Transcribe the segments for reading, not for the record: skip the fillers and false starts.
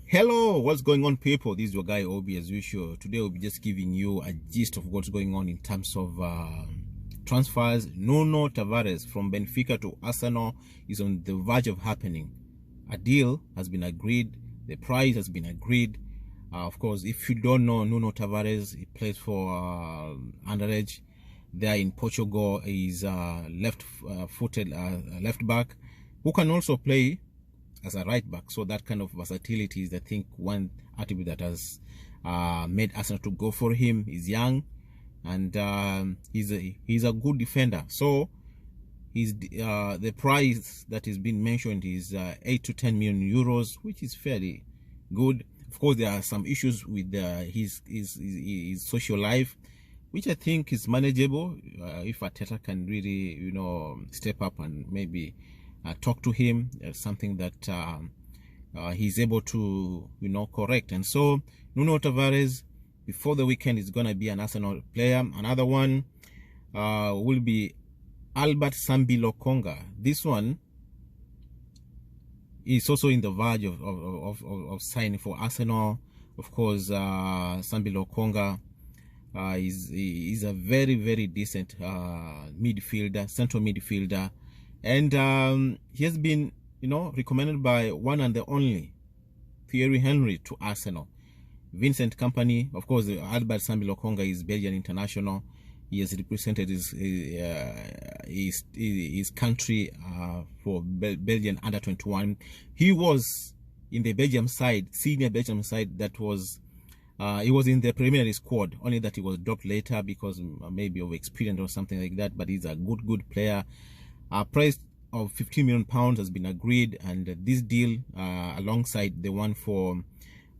Hello, what's going on, people? This is your guy Obi as usual. Today we'll be just giving you a gist of what's going on in terms of transfers. Nuno Tavares from Benfica to Arsenal is on the verge of happening. A deal has been agreed. The price has been agreed. Of course, if you don't know Nuno Tavares, he plays for underage there in Portugal. He's left-footed left back who can also play as a right back. So that kind of versatility is, I think, one attribute that has made Arsenal to go for him. He's young and he's a good defender. So he's the price that is being mentioned is 8 to 10 million euros, which is fairly good. Of course, there are some issues with his social life, which I think is manageable if Arteta can really, step up and maybe talk to him. Something that he's able to, correct. And so Nuno Tavares, before the weekend, is going to be an Arsenal player. Another one will be Albert Sambi Lokonga. This one is also in the verge of signing for Arsenal. Of course, Sambi Lokonga is a very, very decent midfielder, central midfielder. And he has been, recommended by one and the only Thierry Henry to Arsenal. Vincent Kompany, of course, Albert Sambi Lokonga is Belgian international. He has represented his country for Belgian under-21. He was in the Belgium side, senior Belgium side, that was he was in the preliminary squad, only that he was dropped later because maybe of experience or something like that. But he's a good player. Price of £15 million has been agreed, and this deal alongside the one for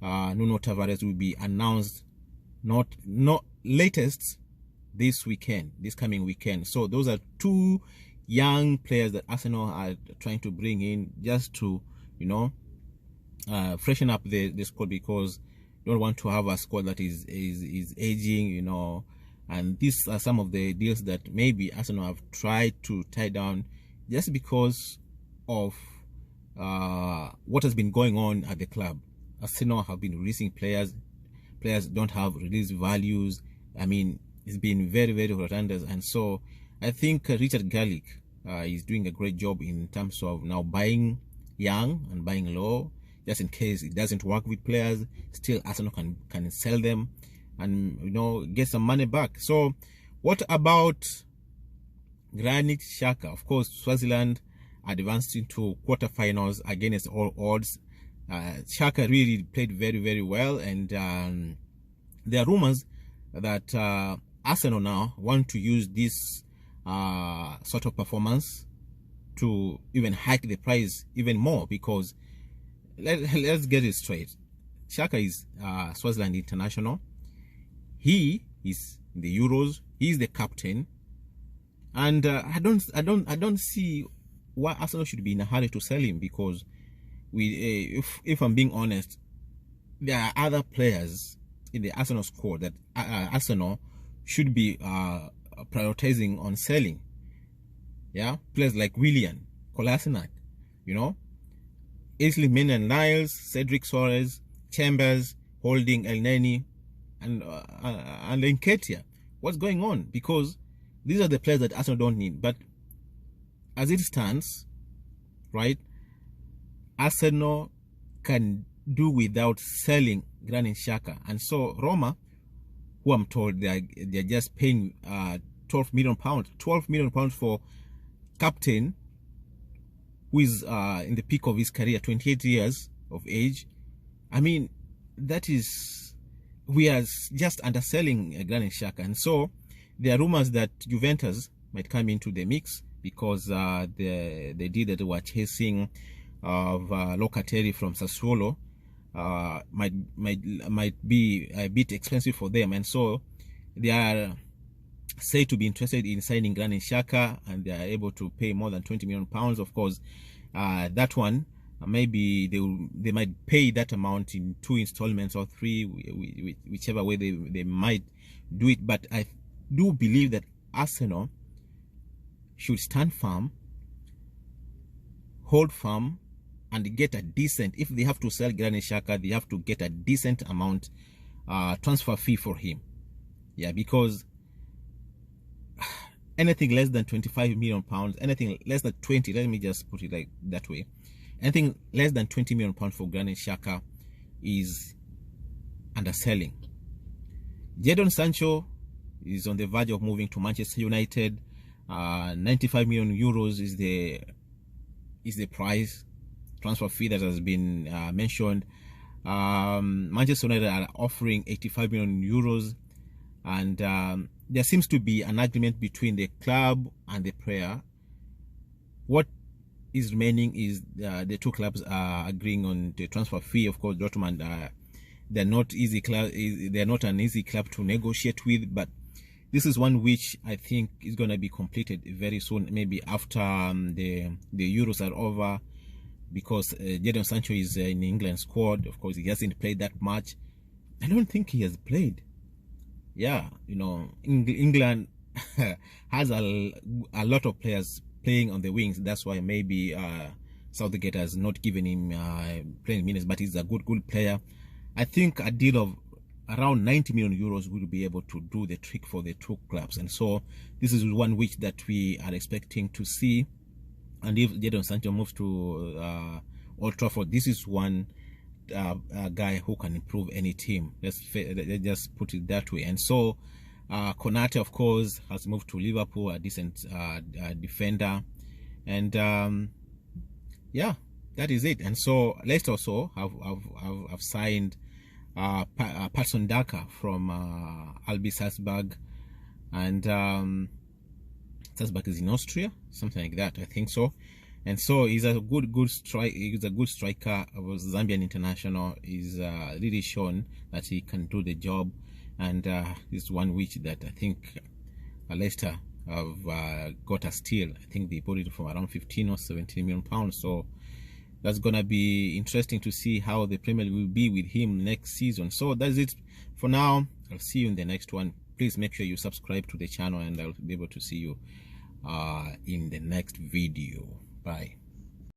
Nuno Tavares will be announced not latest this coming weekend. So those are two young players that Arsenal are trying to bring in just to freshen up the squad, because they don't want to have a squad that is aging, and these are some of the deals that maybe Arsenal have tried to tie down just because of what has been going on at the club. Arsenal have been releasing players. Players don't have release values. I mean, it's been very, very horrendous. And so I think Richard Garlick is doing a great job in terms of now buying young and buying low, just in case it doesn't work with players. Still, Arsenal can sell them and get some money back. So what about Granit Xhaka? Of course, Swaziland advanced into quarterfinals against all odds. Xhaka really played very, very well, and there are rumors that Arsenal now want to use this sort of performance to even hike the price even more, because let's get it straight. Xhaka is Swaziland international. He is in the Euros. He is the captain, and I don't see why Arsenal should be in a hurry to sell him, because if I'm being honest, there are other players in the Arsenal squad that Arsenal should be prioritizing on selling. Yeah, players like Willian, Kolasinac, Ainsley Maitland-Niles, Cedric Soares, Chambers, Holding, Elneny, and Nketiah. What's going on? Because these are the players that Arsenal don't need. But as it stands, right, Arsenal can do without selling Granit Xhaka. And so Roma, who I'm told they're just paying £12 million for captain who is in the peak of his career, 28 years of age. I mean, that is, we are just underselling Granit Xhaka. And so there are rumors that Juventus might come into the mix, because the deal that they were chasing of Locatelli from Sassuolo might be a bit expensive for them, and so they are said to be interested in signing Granit Xhaka, and they are able to pay more than £20 million. Of course, that one maybe they might pay that amount in 2 installments or 3, whichever way they might do it. But I do believe that Arsenal should stand firm, hold firm, and get a decent, if they have to sell Granit Xhaka, they have to get a decent amount transfer fee for him. Yeah, because anything less than 25 million pounds, anything less than 20, let me just put it like that way, anything less than 20 million pounds for Granit Xhaka is underselling. Jadon Sancho is on the verge of moving to Manchester United. 95 million euros is the price transfer fee that has been mentioned. Manchester United are offering 85 million euros, and there seems to be an agreement between the club and the player. What is remaining is the two clubs are agreeing on the transfer fee. Of course, Dortmund, they're not an easy club to negotiate with, but this is one which I think is going to be completed very soon, maybe after the Euros are over, because Jadon Sancho is in the England squad. Of course, he hasn't played that much. I don't think he has played. Yeah, you know, England has a lot of players playing on the wings. That's why maybe Southgate has not given him playing minutes, but he's a good player. I think a deal of around 90 million euros will be able to do the trick for the two clubs, and so this is one which that we are expecting to see. And if Jadon Sancho moves to Old Trafford, this is one guy who can improve any team. Let's just put it that way. And so Konate, of course, has moved to Liverpool, a decent defender, and yeah, that is it. And so Leicester also have signed Patson Daka from Rb Salzburg, and Salzburg is in Austria, something like that, I think so. And so he's a good striker. He's a good striker. Was Zambian international. He's really shown that he can do the job, and is one which that I think Leicester have got a steal. I think they bought it for around 15 or 17 million pounds. So that's gonna be interesting to see how the Premier League will be with him next season. So that's it for now. I'll see you in the next one. Please make sure you subscribe to the channel, and I'll be able to see you in the next video. Bye.